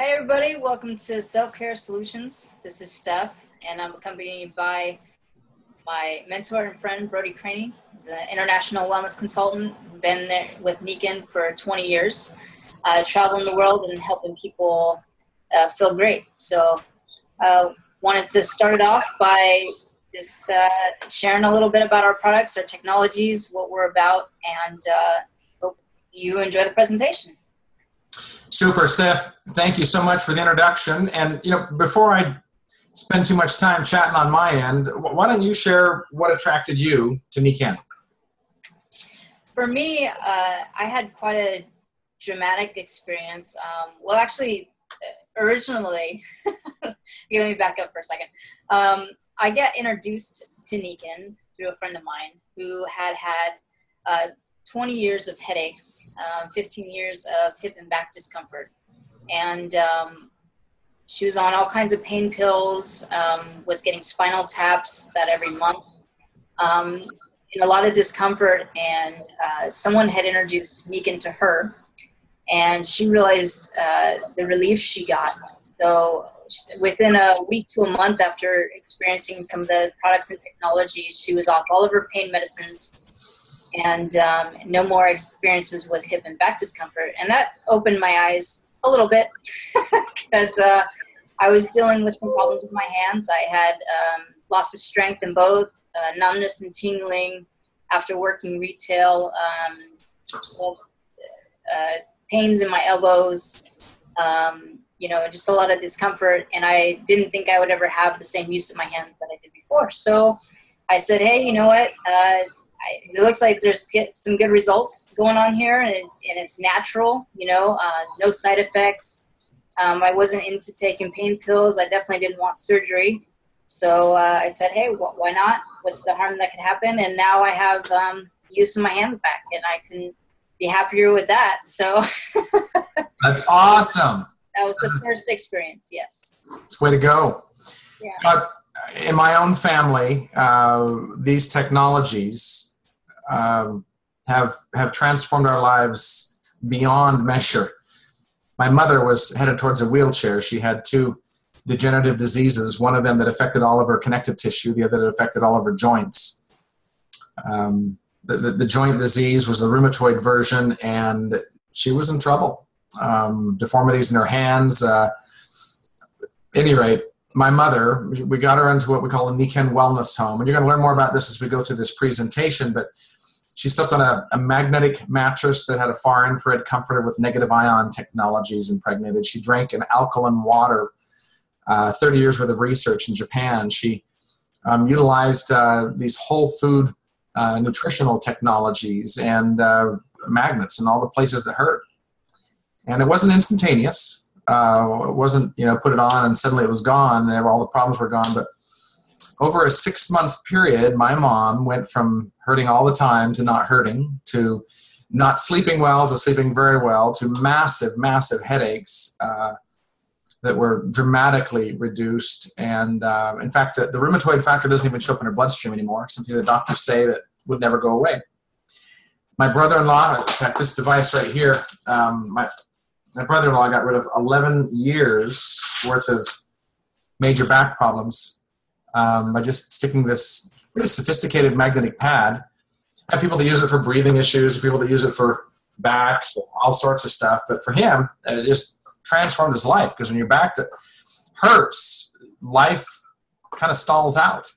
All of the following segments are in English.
Hi everybody, welcome to Self-Care Solutions. This is Steph, and I'm accompanied by my mentor and friend, Brody Craney. He's an international wellness consultant, been there with Nikken for 20 years, traveling the world and helping people feel great. So wanted to start it off by just sharing a little bit about our products, our technologies, what we're about, and hope you enjoy the presentation. Super, Steph. Thank you so much for the introduction. And, before I spend too much time chatting on my end, why don't you share what attracted you to Nikken? For me, I had quite a dramatic experience. Originally, let me back up for a second. I got introduced to Nikken through a friend of mine who had 20 years of headaches, 15 years of hip and back discomfort. And she was on all kinds of pain pills, was getting spinal taps about every month, and a lot of discomfort. And someone had introduced Nikken to her, and she realized the relief she got. So within a week to a month after experiencing some of the products and technologies, she was off all of her pain medicines and no more experiences with hip and back discomfort. And that opened my eyes a little bit because I was dealing with some problems with my hands. I had loss of strength in both, numbness and tingling after working retail, pains in my elbows, just a lot of discomfort. And I didn't think I would ever have the same use of my hands that I did before. So I said, hey, you know what? It looks like there's some good results going on here, and it's natural, no side effects. I wasn't into taking pain pills. I definitely didn't want surgery. So I said, hey, why not? What's the harm that could happen? And now I have use of my hands back, and I can be happier with that. So That's awesome. That was the first experience, yes. It's way to go. Yeah. In my own family, these technologies have transformed our lives beyond measure. My mother was headed towards a wheelchair. She had two degenerative diseases, one of them that affected all of her connective tissue, the other that affected all of her joints. The joint disease was the rheumatoid version, and she was in trouble. Deformities in her hands. At any rate, my mother, we got her into what we call a Nikken wellness home. And you're going to learn more about this as we go through this presentation, but she slept on a magnetic mattress that had a far infrared comforter with negative ion technologies impregnated. She drank an alkaline water, 30 years worth of research in Japan. She utilized these whole food nutritional technologies and magnets in all the places that hurt. And it wasn't instantaneous. It wasn't, put it on and suddenly it was gone and all the problems were gone. But over a 6-month period, my mom went from hurting all the time to not hurting, to not sleeping well to sleeping very well, to massive, massive headaches that were dramatically reduced. And in fact, the rheumatoid factor doesn't even show up in her bloodstream anymore, something the doctors say that would never go away. My brother-in-law, in fact, this device right here, my brother-in-law got rid of 11 years worth of major back problems by just sticking this pretty sophisticated magnetic pad. I have people that use it for breathing issues, people that use it for backs, all sorts of stuff. But for him, it just transformed his life, because when your back hurts, life kind of stalls out.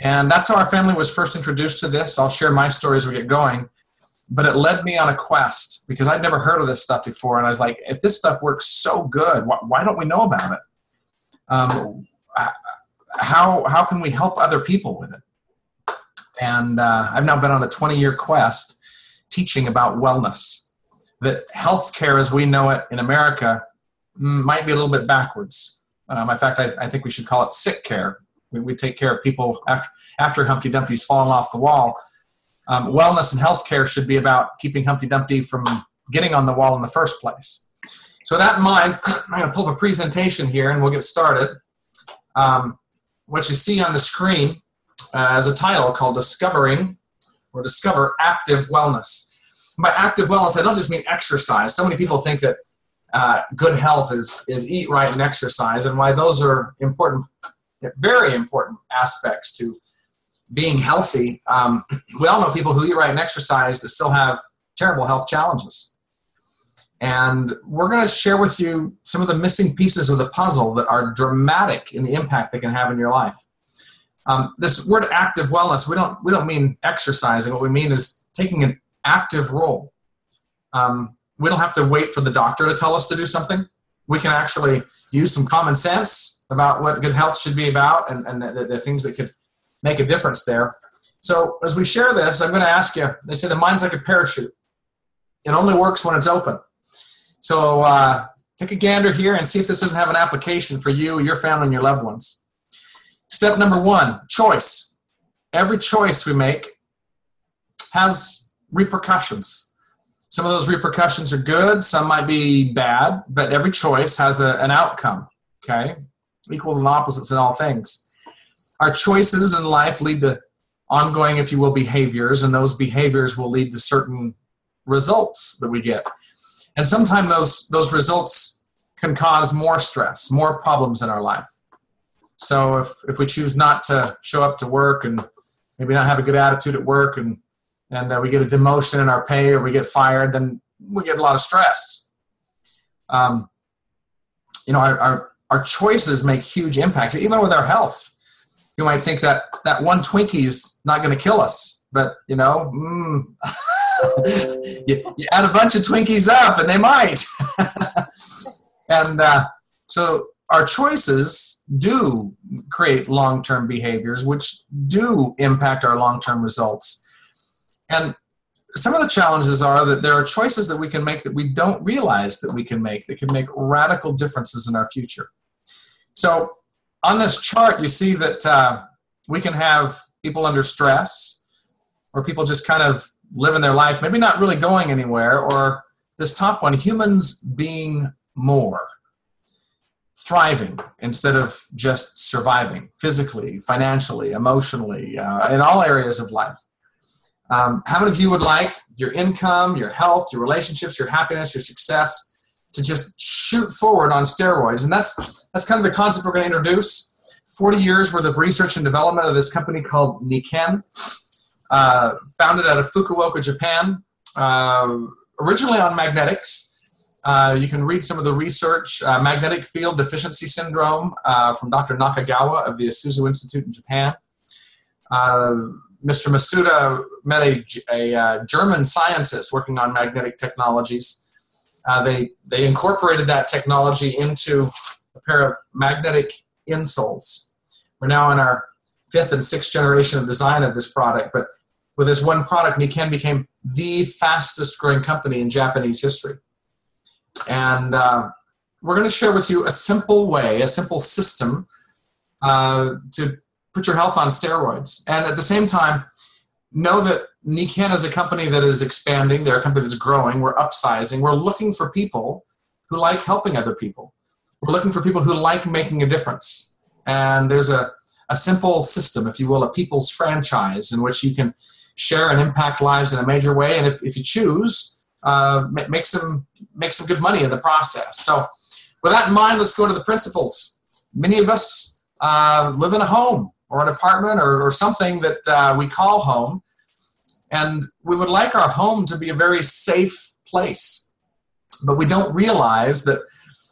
And that's how our family was first introduced to this. I'll share my story as we get going. But it led me on a quest, because I'd never heard of this stuff before. And I was like, if this stuff works so good, why don't we know about it? How can we help other people with it? And I've now been on a 20-year quest teaching about wellness, that healthcare as we know it in America might be a little bit backwards. In fact, I think we should call it sick care. We take care of people after Humpty Dumpty's fallen off the wall. Wellness and healthcare should be about keeping Humpty Dumpty from getting on the wall in the first place. So with that in mind, I'm going to pull up a presentation here and we'll get started. What you see on the screen is a title called Discover Active Wellness. By active wellness, I don't just mean exercise. So many people think that good health is eat right and exercise, and why those are important, very important aspects to being healthy. We all know people who eat right and exercise that still have terrible health challenges. And we're going to share with you some of the missing pieces of the puzzle that are dramatic in the impact they can have in your life. This word active wellness, we don't mean exercising. What we mean is taking an active role. We don't have to wait for the doctor to tell us to do something. We can actually use some common sense about what good health should be about and the things that could make a difference there. So as we share this, I'm going to ask you, they say the mind's like a parachute. It only works when it's open. So take a gander here and see if this doesn't have an application for you, your family, and your loved ones. Step number 1, choice. Every choice we make has repercussions. Some of those repercussions are good, some might be bad, but every choice has an outcome, okay? Equals and opposites in all things. Our choices in life lead to ongoing, if you will, behaviors, and those behaviors will lead to certain results that we get. And sometimes those results can cause more stress, more problems in our life. So if we choose not to show up to work and maybe not have a good attitude at work and we get a demotion in our pay or we get fired, then we get a lot of stress. Our choices make huge impact, even with our health. You might think that one Twinkie's not going to kill us, but you add a bunch of Twinkies up and they might. And so our choices do create long-term behaviors, which do impact our long-term results. And some of the challenges are that there are choices that we can make that we don't realize that we can make, that can make radical differences in our future. So on this chart, you see that we can have people under stress, or people just kind of living their life, maybe not really going anywhere, or this top one, humans being more, thriving instead of just surviving physically, financially, emotionally, in all areas of life. How many of you would like your income, your health, your relationships, your happiness, your success to just shoot forward on steroids? And that's kind of the concept we're going to introduce. 40 years worth of research and development of this company called Nikken, founded out of Fukuoka, Japan, originally on magnetics. You can read some of the research, magnetic field deficiency syndrome from Dr. Nakagawa of the Isuzu Institute in Japan. Mr. Masuda met a German scientist working on magnetic technologies. They incorporated that technology into a pair of magnetic insoles. We're now in our 5th and 6th generation of design of this product, but with this one product, Nikken became the fastest growing company in Japanese history. And we're going to share with you a simple way, a simple system to put your health on steroids. And at the same time, know that Nikken is a company that is expanding. They're a company that's growing. We're upsizing. We're looking for people who like helping other people. We're looking for people who like making a difference. And there's a simple system, if you will, a people's franchise in which you can share and impact lives in a major way. And if you choose, make some good money in the process. So with that in mind, let's go to the principles. Many of us live in a home or an apartment or something that we call home. And we would like our home to be a very safe place. But we don't realize that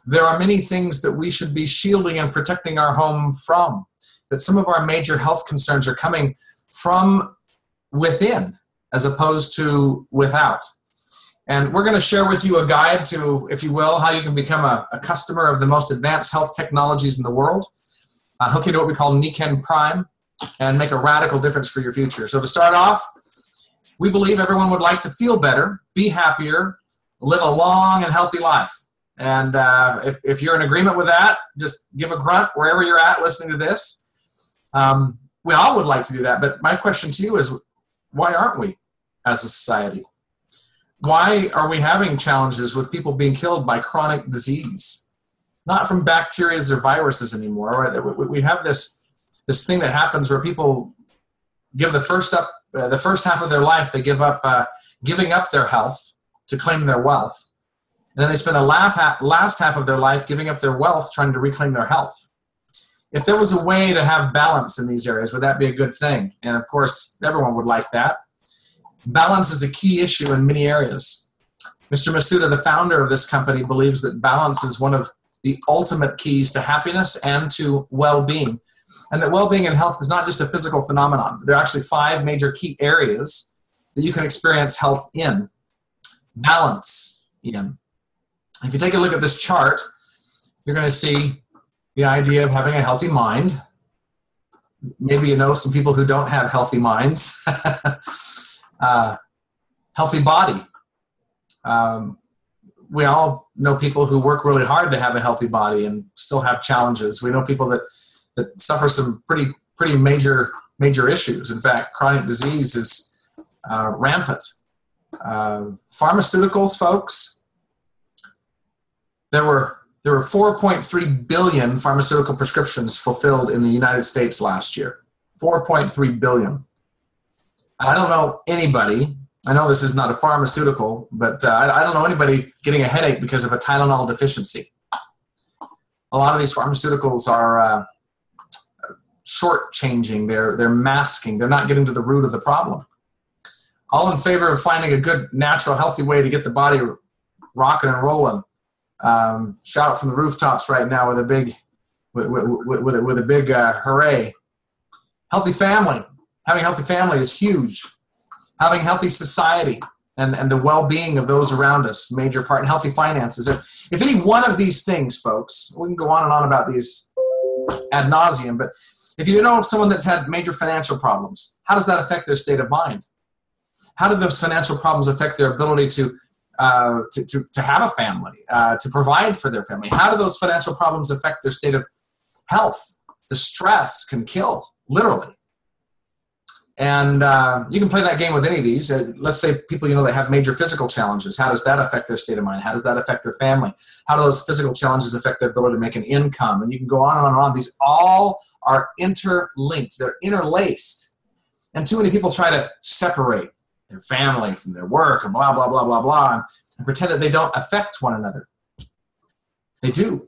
there are many things that we should be shielding and protecting our home from. That some of our major health concerns are coming from within as opposed to without. And we're going to share with you a guide to, if you will, how you can become a customer of the most advanced health technologies in the world, hook into what we call Nikken Prime, and make a radical difference for your future. So to start off, we believe everyone would like to feel better, be happier, live a long and healthy life. And if you're in agreement with that, just give a grunt wherever you're at listening to this. We all would like to do that, but my question to you is, why aren't we as a society? Why are we having challenges with people being killed by chronic disease? Not from bacteria or viruses anymore. Right? We have this thing that happens where people give the first half of their life, they give up giving up their health to claim their wealth. And then they spend the last half of their life giving up their wealth trying to reclaim their health. If there was a way to have balance in these areas, would that be a good thing? And of course, everyone would like that. Balance is a key issue in many areas. Mr. Masuda, the founder of this company, believes that balance is one of the ultimate keys to happiness and to well-being. And that well-being and health is not just a physical phenomenon. There are actually 5 major key areas that you can experience health in. Balance in. If you take a look at this chart, you're going to see the idea of having a healthy mind. Maybe you know some people who don't have healthy minds. Healthy body. We all know people who work really hard to have a healthy body and still have challenges. We know people that suffer some pretty major issues. In fact, chronic disease is rampant. Pharmaceuticals, folks, there were 4.3 billion pharmaceutical prescriptions fulfilled in the United States last year. 4.3 billion. I don't know anybody, I know this is not a pharmaceutical, but I don't know anybody getting a headache because of a Tylenol deficiency. A lot of these pharmaceuticals are shortchanging, they're masking, they're not getting to the root of the problem. All in favor of finding a good, natural, healthy way to get the body rocking and rolling. Shout from the rooftops right now with a big, with a big hooray. Healthy family. Having a healthy family is huge. Having healthy society and the well-being of those around us, major part. And healthy finances. If any one of these things, folks, we can go on and on about these ad nauseum, but if you know someone that's had major financial problems, how does that affect their state of mind? How do those financial problems affect their ability to have a family, to provide for their family? How do those financial problems affect their state of health? The stress can kill, literally. And you can play that game with any of these. Let's say people that have major physical challenges. How does that affect their state of mind? How does that affect their family? How do those physical challenges affect their ability to make an income? And you can go on and on and on. These all are interlinked. They're interlaced. And too many people try to separate their family from their work and blah, blah, blah, blah, blah, and pretend that they don't affect one another. They do.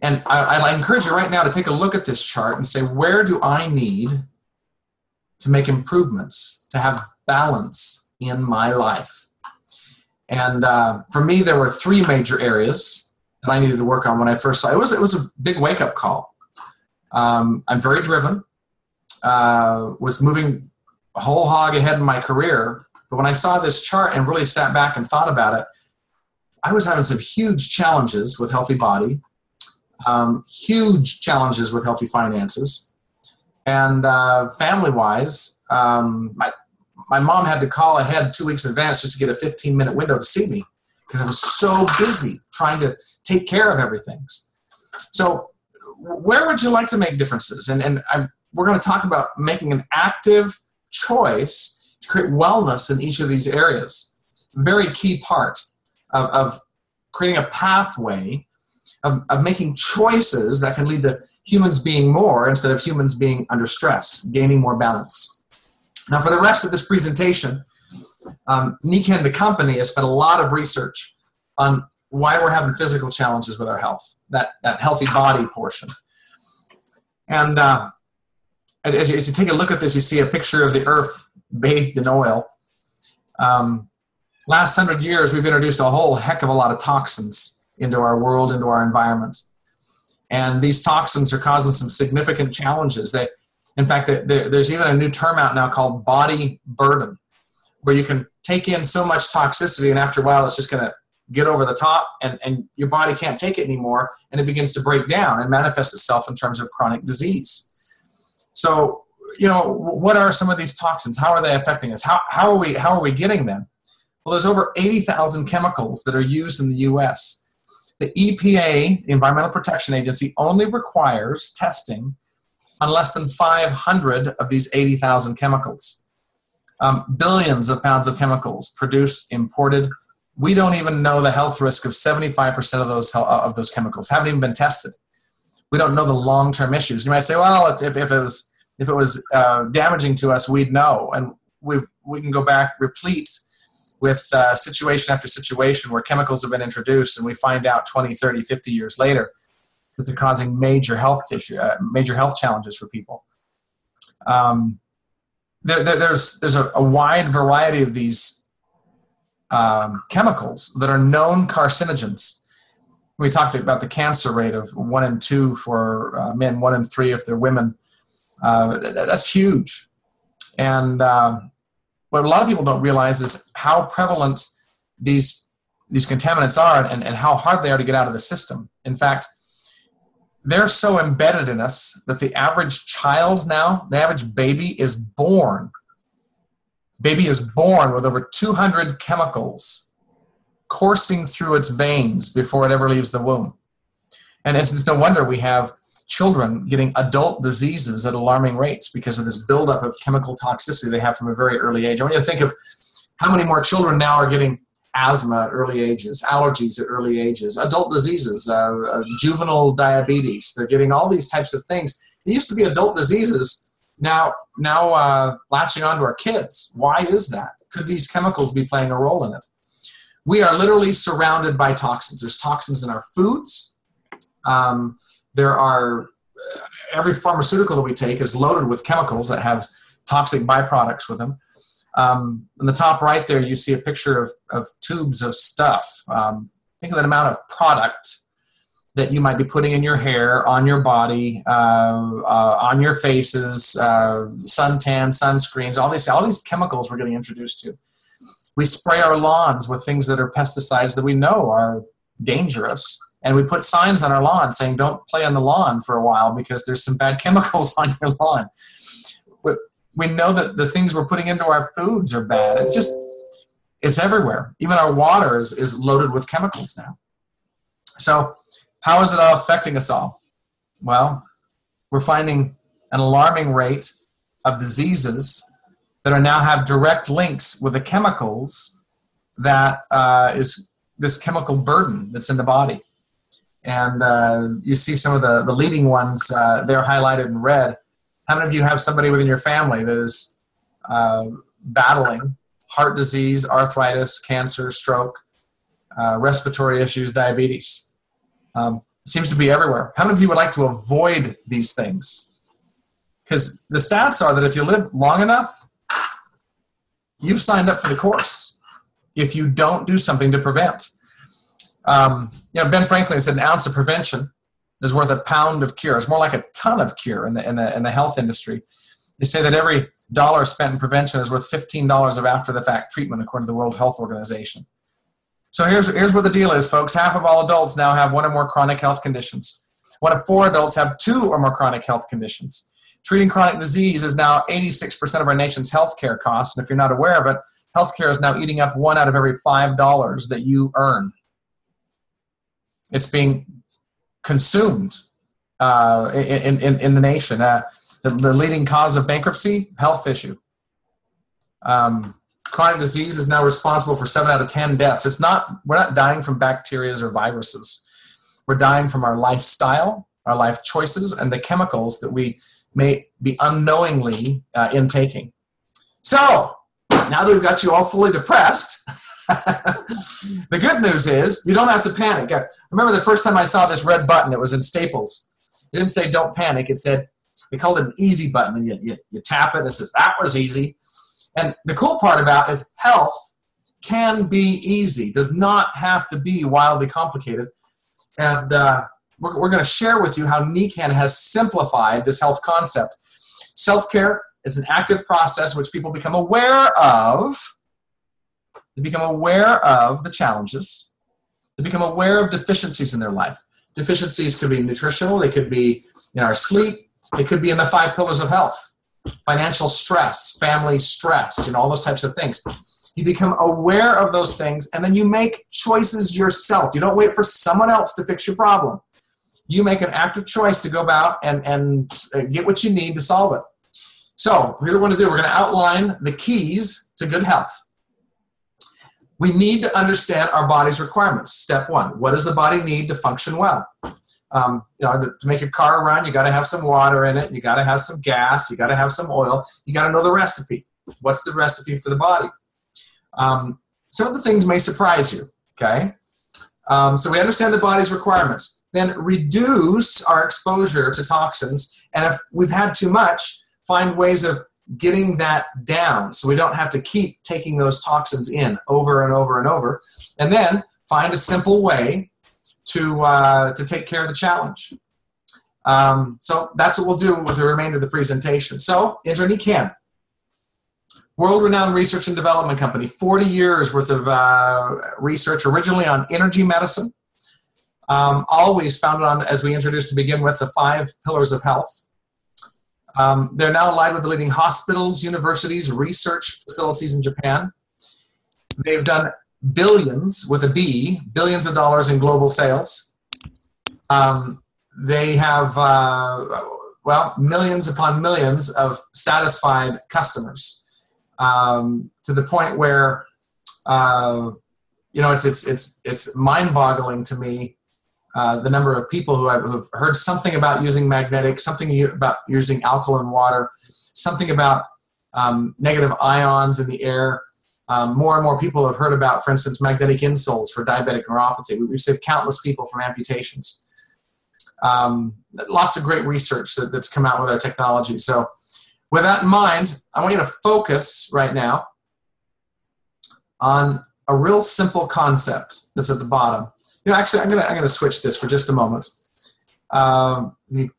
And I encourage you right now to take a look at this chart and say, where do I need to make improvements, to have balance in my life? And for me, there were 3 major areas that I needed to work on when I first saw it. It was a big wake-up call. I'm very driven, was moving a whole hog ahead in my career. But when I saw this chart and really sat back and thought about it, I was having some huge challenges with healthy body, huge challenges with healthy finances, and family-wise, my mom had to call ahead 2 weeks in advance just to get a 15-minute window to see me because I was so busy trying to take care of everything. So where would you like to make differences? And we're going to talk about making an active choice to create wellness in each of these areas. Very key part of creating a pathway of making choices that can lead to humans being more instead of humans being under stress, gaining more balance. Now, for the rest of this presentation, Nikken, the company, has spent a lot of research on why we're having physical challenges with our health, that healthy body portion. And as you take a look at this, you see a picture of the earth bathed in oil. Last 100 years, we've introduced a whole heck of a lot of toxins into our world, into our environment. And these toxins are causing some significant challenges. In fact, there's even a new term out now called body burden, where you can take in so much toxicity and after a while it's just going to get over the top and your body can't take it anymore and it begins to break down and manifest itself in terms of chronic disease. So, what are some of these toxins? How are they affecting us? How are we getting them? Well, there's over 80,000 chemicals that are used in the U.S. The EPA, the Environmental Protection Agency, only requires testing on less than 500 of these 80,000 chemicals. Billions of pounds of chemicals produced, imported. We don't even know the health risk of 75% of those chemicals. Haven't even been tested. We don't know the long-term issues. You might say, well, if it was damaging to us, we'd know. And we can go back replete with situation after situation where chemicals have been introduced, and we find out 20, 30, 50 years later that they're causing major health challenges for people. There's a wide variety of these chemicals that are known carcinogens. We talked about the cancer rate of 1 in 2 for men, 1 in 3 if they're women. That's huge. And what a lot of people don't realize is how prevalent these contaminants are, and how hard they are to get out of the system. In fact, they're so embedded in us that the average child now, the average baby is born. Baby is born with over 200 chemicals coursing through its veins before it ever leaves the womb. And it's no wonder we have children getting adult diseases at alarming rates because of this buildup of chemical toxicity they have from a very early age. I want you to think of how many more children now are getting asthma at early ages, allergies at early ages, adult diseases, juvenile diabetes. They're getting all these types of things. It used to be adult diseases, now latching onto our kids. Why is that? Could these chemicals be playing a role in it? We are literally surrounded by toxins. There's toxins in our foods. There are, every pharmaceutical that we take is loaded with chemicals that have toxic byproducts with them. In the top right there, you see a picture of tubes of stuff. Think of the amount of product that you might be putting in your hair, on your body, on your faces, suntan, sunscreens, all these chemicals we're getting introduced to. We spray our lawns with things that are pesticides that we know are dangerous. And we put signs on our lawn saying, don't play on the lawn for a while because there's some bad chemicals on your lawn. We know that the things we're putting into our foods are bad. It's everywhere. Even our water is loaded with chemicals now. So how is it all affecting us all? Well, we're finding an alarming rate of diseases that now have direct links with the chemicals that is this chemical burden that's in the body. And you see some of the leading ones, they're highlighted in red. How many of you have somebody within your family that is battling heart disease, arthritis, cancer, stroke, respiratory issues, diabetes? Seems to be everywhere. How many of you would like to avoid these things? Because the stats are that if you live long enough, you've signed up for the course if you don't do something to prevent. Ben Franklin said an ounce of prevention is worth a pound of cure. It's more like a ton of cure in the health industry. They say that every dollar spent in prevention is worth $15 of after-the-fact treatment, according to the World Health Organization. So here's what the deal is, folks. Half of all adults now have 1 or more chronic health conditions. 1 of 4 adults have 2 or more chronic health conditions. Treating chronic disease is now 86% of our nation's health care costs. And if you're not aware of it, health care is now eating up 1 out of every $5 that you earn. It's being consumed in the nation. The leading cause of bankruptcy, health issue. Chronic disease is now responsible for 7 out of 10 deaths. We're not dying from bacteria or viruses. We're dying from our lifestyle, our life choices, and the chemicals that we may be unknowingly intaking. So, now that we've got you all fully depressed, the good news is you don't have to panic. I remember the first time I saw this red button, it was in Staples. It didn't say don't panic. It said, they called it an easy button. And you tap it and it says, that was easy. And the cool part about it is health can be easy. Does not have to be wildly complicated. And we're going to share with you how Nikken has simplified this health concept. Self-care is an active process which people become aware of. They become aware of the challenges. They become aware of deficiencies in their life. Deficiencies could be nutritional. They could be in our sleep. They could be in the 5 pillars of health. Financial stress, family stress, all those types of things. You become aware of those things, and then you make choices yourself. You don't wait for someone else to fix your problem. You make an active choice to go about and get what you need to solve it. So here's what we're going to do. We're going to outline the keys to good health. We need to understand our body's requirements. Step 1, what does the body need to function well? To make a car run, you got to have some water in it. You got to have some gas. You got to have some oil. You got to know the recipe. What's the recipe for the body? some of the things may surprise you, okay? So we understand the body's requirements. Then reduce our exposure to toxins, and if we've had too much, find ways of getting that down so we don't have to keep taking those toxins in over and over and over. And then find a simple way to take care of the challenge. So that's what we'll do with the remainder of the presentation. So, Nikken, world-renowned research and development company, 40 years worth of research, originally on energy medicine, always founded on, as we introduced to begin with, the 5 pillars of health. They're now allied with the leading hospitals, universities, research facilities in Japan. They've done billions, with a B, billions of dollars in global sales. They have, well, millions upon millions of satisfied customers, to the point where, you know, it's mind-boggling to me, the number of people who have heard something about using magnetics, something about using alkaline water, something about negative ions in the air. More and more people have heard about, for instance, magnetic insoles for diabetic neuropathy. We've saved countless people from amputations. Lots of great research that's come out with our technology. So with that in mind, I want you to focus right now on a real simple concept that's at the bottom. You know, actually, I'm gonna switch this for just a moment. Let me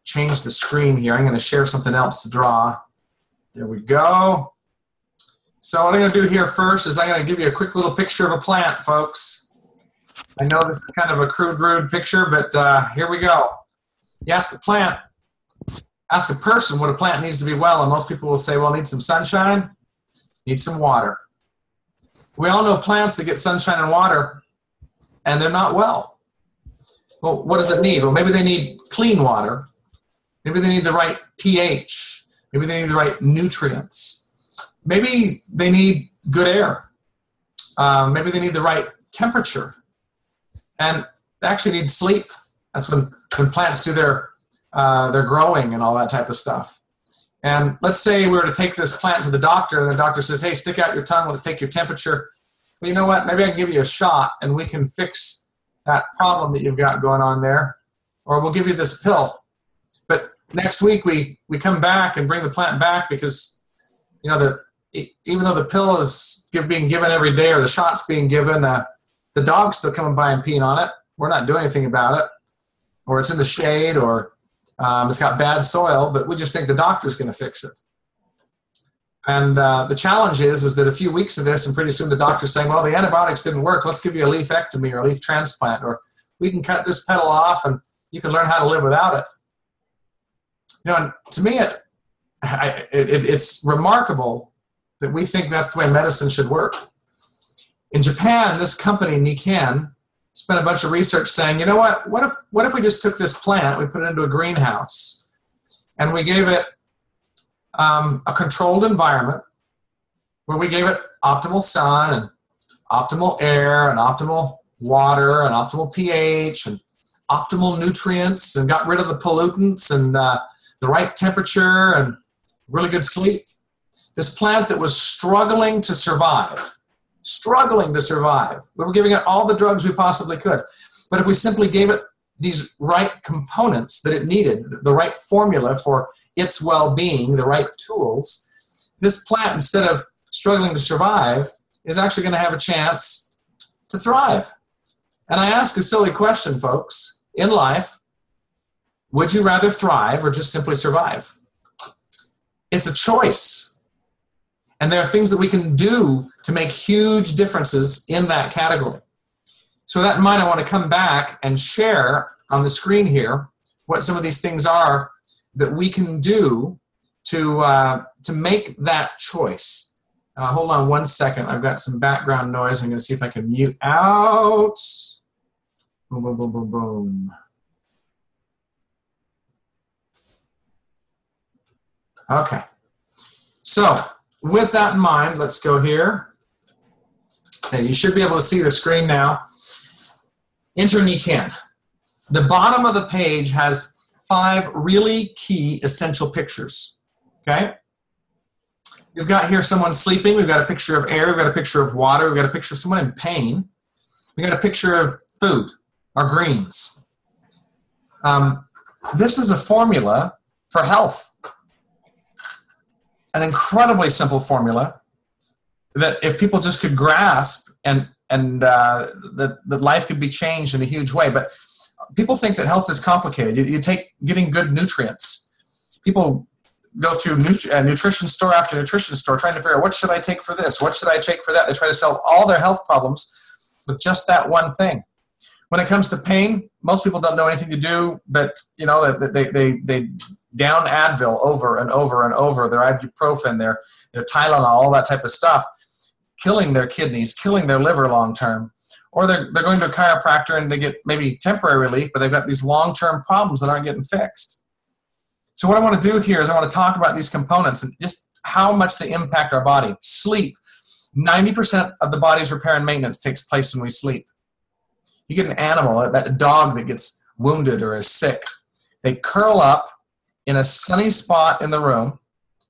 change the screen here. I'm gonna share something else to draw. There we go. So what I'm gonna do here first is I'm gonna give you a quick little picture of a plant, folks. I know this is kind of a crude, rude picture, but here we go. You ask a plant, ask a person what a plant needs to be well, and most people will say, well, it needs some sunshine, needs some water. We all know plants that get sunshine and water, and they're not well. Well, what does it need? Well, maybe they need clean water. Maybe they need the right pH. Maybe they need the right nutrients. Maybe they need good air. Maybe they need the right temperature. And they actually need sleep. That's when plants do their growing and all that type of stuff. And let's say we were to take this plant to the doctor, and the doctor says, hey, stick out your tongue, let's take your temperature. Well, you know what? Maybe I can give you a shot, and we can fix that problem that you've got going on there. Or we'll give you this pill. But next week, we come back and bring the plant back because, you know, even though the pill is being given every day or the shot's being given, the dog's still coming by and peeing on it. We're not doing anything about it. Or it's in the shade, or it's got bad soil, but we just think the doctor's going to fix it. And the challenge is that a few weeks of this, and pretty soon the doctor's saying, well, the antibiotics didn't work. Let's give you a leafectomy or a leaf transplant, or we can cut this petal off and you can learn how to live without it. You know, and to me, it's remarkable that we think that's the way medicine should work. In Japan, this company, Nikken, spent a bunch of research saying, you know what if we just took this plant, we put it into a greenhouse, and we gave it a controlled environment where we gave it optimal sun and optimal air and optimal water and optimal pH and optimal nutrients, and got rid of the pollutants and the right temperature and really good sleep. This plant that was struggling to survive. We were giving it all the drugs we possibly could. But if we simply gave it these right components that it needed, the right formula for its well-being, the right tools, this plant, instead of struggling to survive, is actually going to have a chance to thrive. And I ask a silly question, folks. In life, would you rather thrive or just simply survive? It's a choice. And there are things that we can do to make huge differences in that category. So with that in mind, I want to come back and share on the screen here what some of these things are that we can do to make that choice. Hold on one second. I've got some background noise. I'm going to see if I can mute out. Boom, boom, boom, boom, boom. Okay. So with that in mind, let's go here. Okay, you should be able to see the screen now. Enter Nikken. The bottom of the page has 5 really key essential pictures. Okay? We've got here someone sleeping. We've got a picture of air. We've got a picture of water. We've got a picture of someone in pain. We've got a picture of food, our greens. This is a formula for health. An incredibly simple formula that if people just could grasp and that life could be changed in a huge way. But people think that health is complicated. You take getting good nutrients. People go through nutrition store after nutrition store trying to figure out what should I take for this, what should I take for that. They try to solve all their health problems with just that one thing. When it comes to pain, most people don't know anything to do, but they down Advil over and over and over, their ibuprofen, their Tylenol, all that type of stuff, killing their kidneys, killing their liver long term. Or they're going to a chiropractor and they get maybe temporary relief, but they've got these long-term problems that aren't getting fixed. So what I want to do here is I want to talk about these components and just how much they impact our body. Sleep. 90% of the body's repair and maintenance takes place when we sleep. You get an animal, a dog that gets wounded or is sick. They curl up in a sunny spot in the room,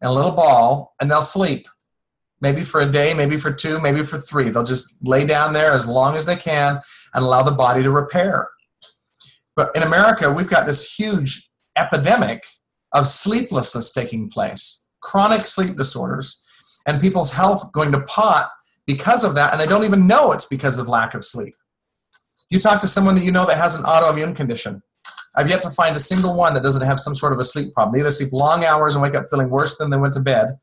in a little ball, and they'll sleep. Maybe for a day, maybe for 2, maybe for 3. They'll just lay down there as long as they can and allow the body to repair. But in America, we've got this huge epidemic of sleeplessness taking place, chronic sleep disorders, and people's health going to pot because of that, and they don't even know it's because of lack of sleep. You talk to someone that you know that has an autoimmune condition. I've yet to find a single one that doesn't have some sort of a sleep problem. They either sleep long hours and wake up feeling worse than they went to bed,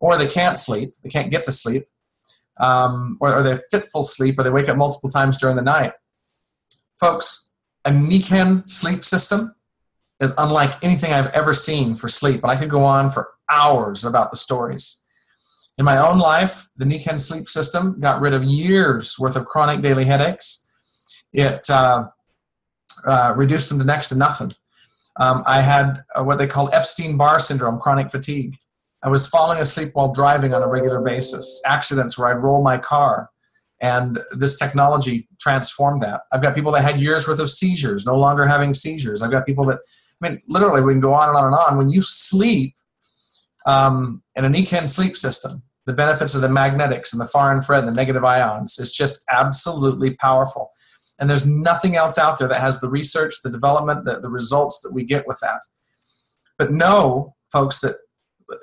or they can't sleep, they can't get to sleep, or they're fitful sleep, or they wake up multiple times during the night. Folks, a Nikken sleep system is unlike anything I've ever seen for sleep, and I could go on for hours about the stories. In my own life, the Nikken sleep system got rid of years worth of chronic daily headaches. It reduced them to next to nothing. I had what they call Epstein-Barr syndrome, chronic fatigue. I was falling asleep while driving on a regular basis, accidents where I'd roll my car, and this technology transformed that. I've got people that had years worth of seizures, no longer having seizures. I've got people that, literally we can go on and on and on. When you sleep in a Nikken sleep system, the benefits of the magnetics and the far infrared and the negative ions is just absolutely powerful. And there's nothing else out there that has the research, the development, the results that we get with that. But know, folks, that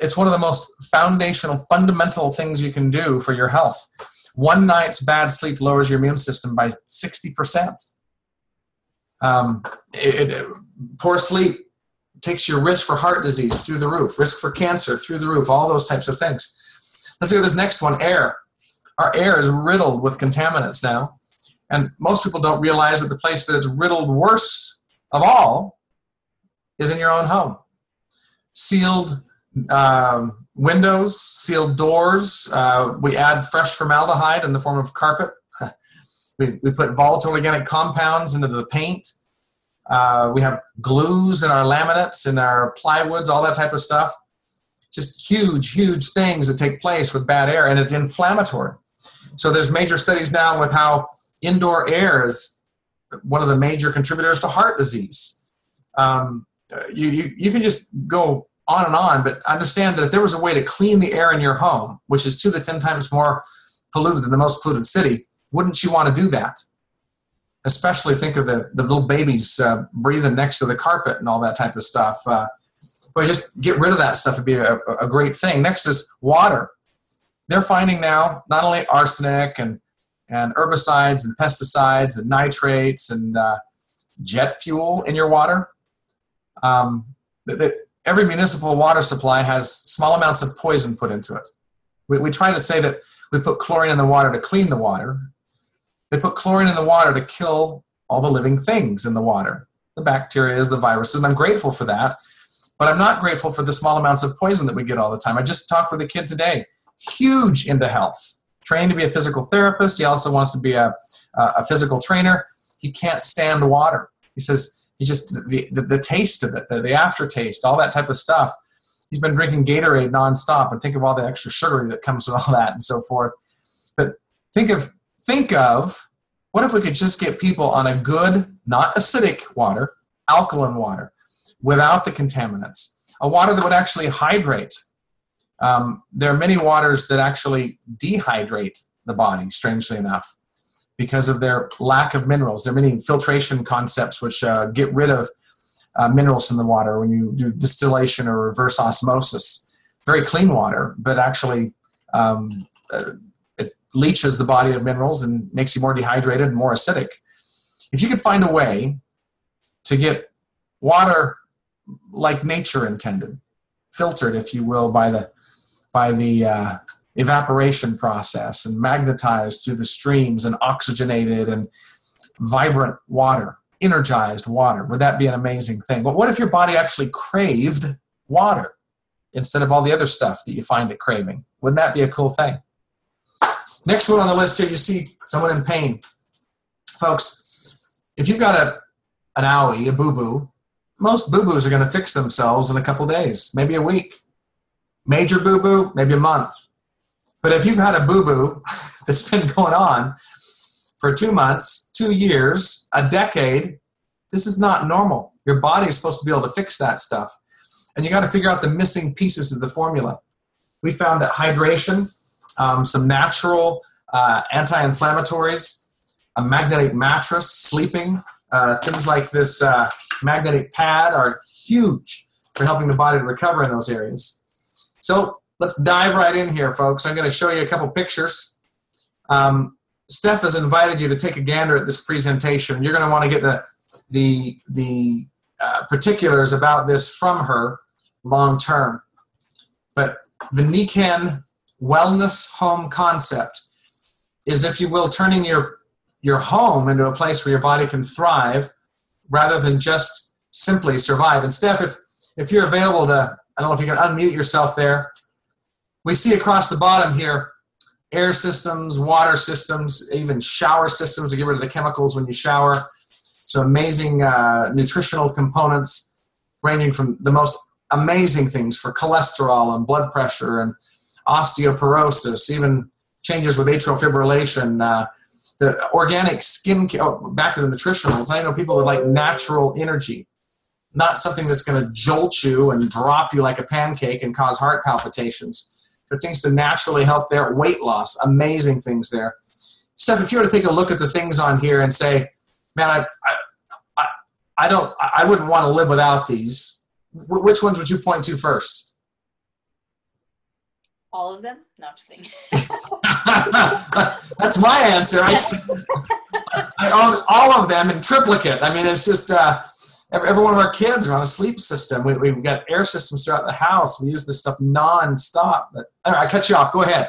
it's one of the most foundational, fundamental things you can do for your health. One night's bad sleep lowers your immune system by 60%. Poor sleep takes your risk for heart disease through the roof, risk for cancer through the roof, all those types of things. Let's go to this next one, air. Our air is riddled with contaminants now. And most people don't realize that the place that it's riddled worst of all is in your own home. Sealed windows, sealed doors. We add fresh formaldehyde in the form of carpet. we put volatile organic compounds into the paint. We have glues in our laminates, in our plywoods, all that type of stuff. Just huge, huge things that take place with bad air, and it's inflammatory. So there's major studies now with how indoor air is one of the major contributors to heart disease. You can just go on and on, but understand that if there was a way to clean the air in your home, which is 2 to 10 times more polluted than the most polluted city, wouldn't you want to do that? Especially think of the little babies breathing next to the carpet and all that type of stuff. But just get rid of that stuff would be a great thing. Next is water. They're finding now not only arsenic and herbicides and pesticides and nitrates and jet fuel in your water. Every municipal water supply has small amounts of poison put into it. We try to say that we put chlorine in the water to clean the water. They put chlorine in the water to kill all the living things in the water, the bacteria, the viruses, and I'm grateful for that. But I'm not grateful for the small amounts of poison that we get all the time. I just talked with a kid today, huge into health, trained to be a physical therapist. He also wants to be a physical trainer. He can't stand water. He says he just, the taste of it, the aftertaste, all that type of stuff. He's been drinking Gatorade nonstop, and think of all the extra sugar that comes with all that and so forth. But think of what if we could just get people on a good, not acidic water, alkaline water, without the contaminants, a water that would actually hydrate. There are many waters that actually dehydrate the body, strangely enough, because of their lack of minerals. There are many filtration concepts which get rid of minerals from the water when you do distillation or reverse osmosis. Very clean water, but actually it leaches the body of minerals and makes you more dehydrated and more acidic. If you could find a way to get water like nature intended, filtered, if you will, by the evaporation process and magnetized through the streams and oxygenated and vibrant water, energized water, would that be an amazing thing? But what if your body actually craved water instead of all the other stuff that you find it craving? Wouldn't that be a cool thing? Next one on the list here, you see someone in pain. Folks, if you've got an owie, a boo-boo, most boo-boos are going to fix themselves in a couple days, maybe a week. Major boo-boo, maybe a month. But if you've had a boo-boo that's been going on for 2 months, 2 years, a decade, this is not normal. Your body is supposed to be able to fix that stuff. And you got to figure out the missing pieces of the formula. We found that hydration, some natural anti-inflammatories, a magnetic mattress, sleeping, things like this magnetic pad are huge for helping the body to recover in those areas. So let's dive right in here, folks. I'm going to show you a couple pictures. Steph has invited you to take a gander at this presentation. You're going to want to get the particulars about this from her long term. But the Nikken wellness home concept is, if you will, turning your home into a place where your body can thrive rather than just simply survive. And Steph, if you're available to, I don't know if you can unmute yourself there. We see across the bottom here air systems, water systems, even shower systems to get rid of the chemicals when you shower. So amazing nutritional components ranging from the most amazing things for cholesterol and blood pressure and osteoporosis, even changes with atrial fibrillation, the organic skin care. Oh, back to the nutritionals. I know people that like natural energy, not something that's going to jolt you and drop you like a pancake and cause heart palpitations, but things to naturally help their weight loss. Amazing things there. Steph, if you were to take a look at the things on here and say, man, I wouldn't want to live without these, which ones would you point to first? All of them? No, I'm just kidding. That's my answer. I own all of them in triplicate. I mean, it's just every one of our kids are on a sleep system. We've got air systems throughout the house. We use this stuff non-stop. But all right, I cut you off. Go ahead.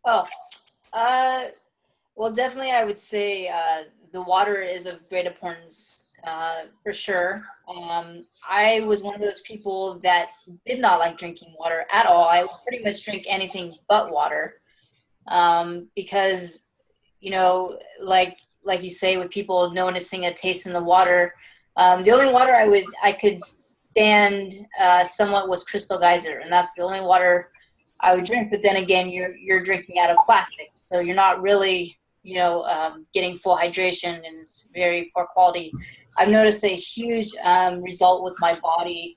Oh, well, definitely I would say the water is of great importance for sure. I was one of those people that did not like drinking water at all. I pretty much drink anything but water because, you know, like you say, with people noticing a taste in the water, the only water I could stand somewhat was Crystal Geyser, and that's the only water I would drink. But then again, you're drinking out of plastic, so you're not really, you know, getting full hydration, and it's very poor quality. I've noticed a huge result with my body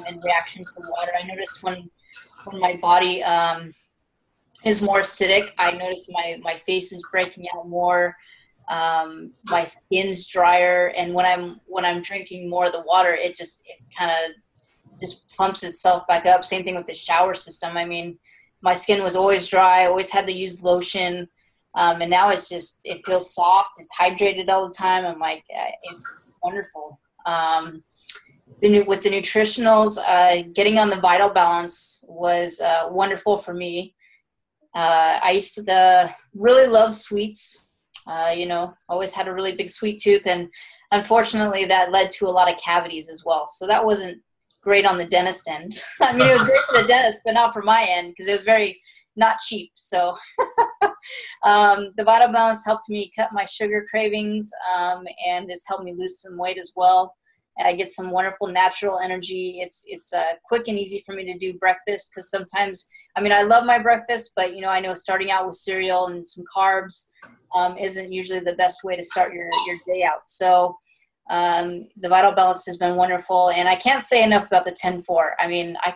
in reaction to water. I noticed when my body is more acidic, I notice my face is breaking out more. My skin's drier, and when I'm drinking more of the water, it kind of just plumps itself back up. Same thing with the shower system. I mean, my skin was always dry. I always had to use lotion. And now it feels soft. It's hydrated all the time. I'm like, it's wonderful. With the nutritionals, getting on the Vital Balance was wonderful for me. I used to really love sweets. You know, always had a really big sweet tooth, and unfortunately that led to a lot of cavities as well. So that wasn't great on the dentist end. I mean, it was great for the dentist, but not for my end because it was very not cheap. So the Vital Balance helped me cut my sugar cravings, and it's helped me lose some weight as well. I get some wonderful natural energy. It's quick and easy for me to do breakfast because sometimes, I mean, I love my breakfast, but you know, I know starting out with cereal and some carbs isn't usually the best way to start your day out. So the Vital Balance has been wonderful, and I can't say enough about the 10-4. I mean, I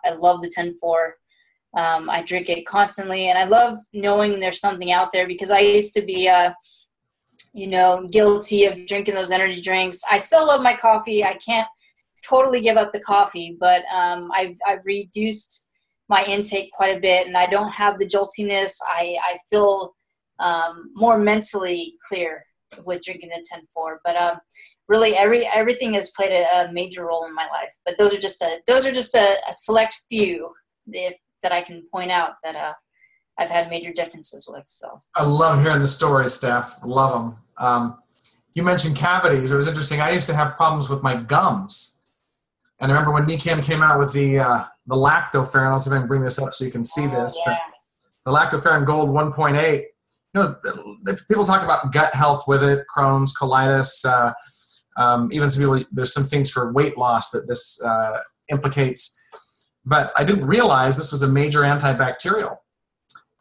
I love the 10-4. I drink it constantly, and I love knowing there's something out there because I used to be, guilty of drinking those energy drinks. I still love my coffee. I can't totally give up the coffee, but I've reduced my intake quite a bit, and I don't have the joltiness. I feel more mentally clear with drinking the 10-4. But really, everything has played a major role in my life. But those are just a select few that I can point out that I've had major differences with. So I love hearing the stories, Steph. Love them. You mentioned cavities. It was interesting. I used to have problems with my gums. And I remember when Nikken came out with the lactoferrin. I'll see if I can bring this up so you can see this. Yeah. The lactoferrin Gold 1.8. People talk about gut health with it, Crohn's, colitis. Even some people, there's some things for weight loss that this implicates. But I didn't realize this was a major antibacterial.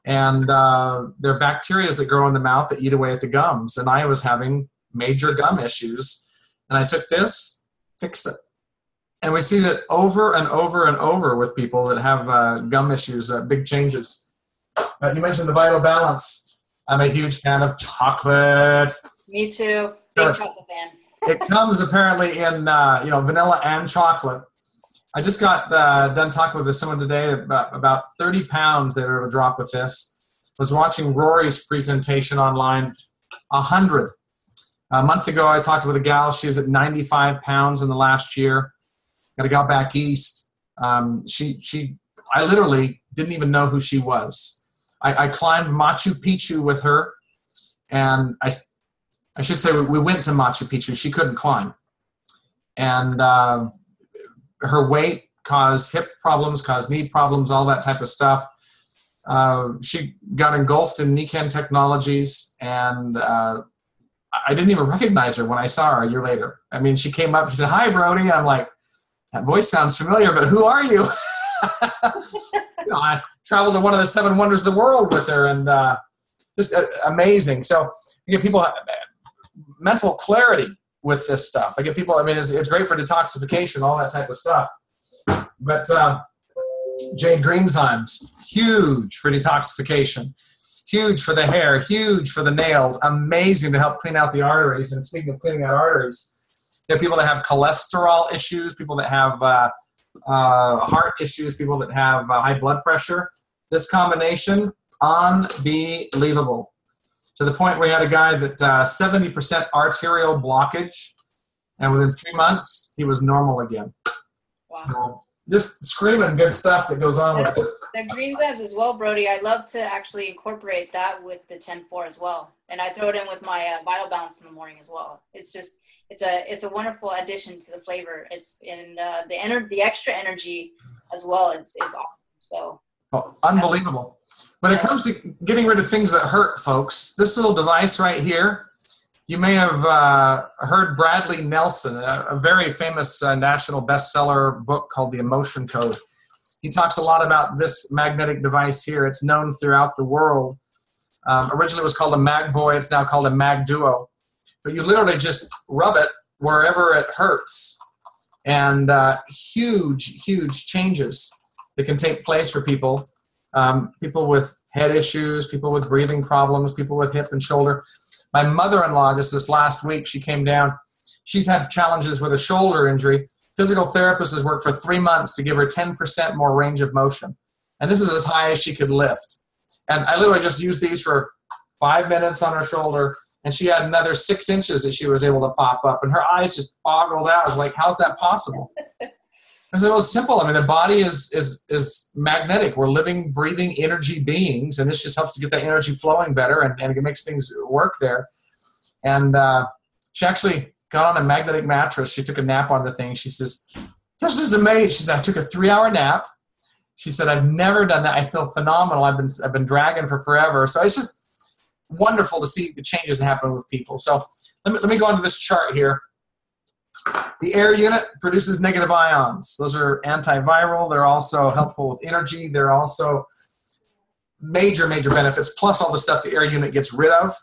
And there are bacteria that grow in the mouth that eat away at the gums. And I was having major gum issues. And I took this, fixed it. And we see that over and over and over with people that have gum issues, big changes. You mentioned the Vital Balance. I'm a huge fan of chocolate. Me too. Big chocolate fan. It comes apparently in vanilla and chocolate. I just got done talking with someone today about 30 pounds they were able to drop with this. Was watching Rory's presentation online, 100. A month ago, I talked with a gal. She was at 95 pounds in the last year. Got a gal back east. I literally didn't even know who she was. I climbed Machu Picchu with her, and I should say we went to Machu Picchu. She couldn't climb. And her weight caused hip problems, caused knee problems, all that type of stuff. She got engulfed in Nikken technologies, and I didn't even recognize her when I saw her a year later. I mean, she came up, she said, "Hi, Brody." I'm like, that voice sounds familiar, but who are you? I traveled to one of the 7 wonders of the world with her, and just amazing. So you get people mental clarity with this stuff. I get people, I mean, it's great for detoxification, all that type of stuff. But Jade Greenzyme's huge for detoxification, huge for the hair, huge for the nails, amazing to help clean out the arteries. And speaking of cleaning out arteries, you have people that have cholesterol issues, people that have heart issues, people that have high blood pressure. This combination, unbelievable. To the point where we had a guy that 70% arterial blockage, and within 3 months, he was normal again. Wow. So just screaming good stuff that goes on with this. The green zymes as well, Brody. I love to actually incorporate that with the 10-4 as well. And I throw it in with my Vital Balance in the morning as well. It's just, it's a wonderful addition to the flavor. It's in the extra energy as well is awesome. So unbelievable. When it comes to getting rid of things that hurt, folks, this little device right here, you may have heard Bradley Nelson, a very famous national bestseller book called The Emotion Code. He talks a lot about this magnetic device here. It's known throughout the world. Originally it was called a Mag Boy. It's now called a Mag Duo. But you literally just rub it wherever it hurts. And huge, huge changes that can take place for people. People with head issues, people with breathing problems, people with hip and shoulder. My mother-in-law, just this last week, she came down. She's had challenges with a shoulder injury. Physical therapist has worked for 3 months to give her 10% more range of motion. And this is as high as she could lift. And I literally just used these for 5 minutes on her shoulder, and she had another 6 inches that she was able to pop up. And her eyes just boggled out. I was like, how's that possible? I said, well, it's simple. I mean, the body is magnetic. We're living, breathing energy beings, and this just helps to get that energy flowing better, and it makes things work there. And she actually got on a magnetic mattress. She took a nap on the thing. She says, this is amazing. She said, I took a 3-hour nap. She said, I've never done that. I feel phenomenal. I've been dragging for forever. So it's just wonderful to see the changes that happen with people. So let me go on to this chart here. The air unit produces negative ions. Those are antiviral. They're also helpful with energy. They're also major, major benefits, plus all the stuff the air unit gets rid of.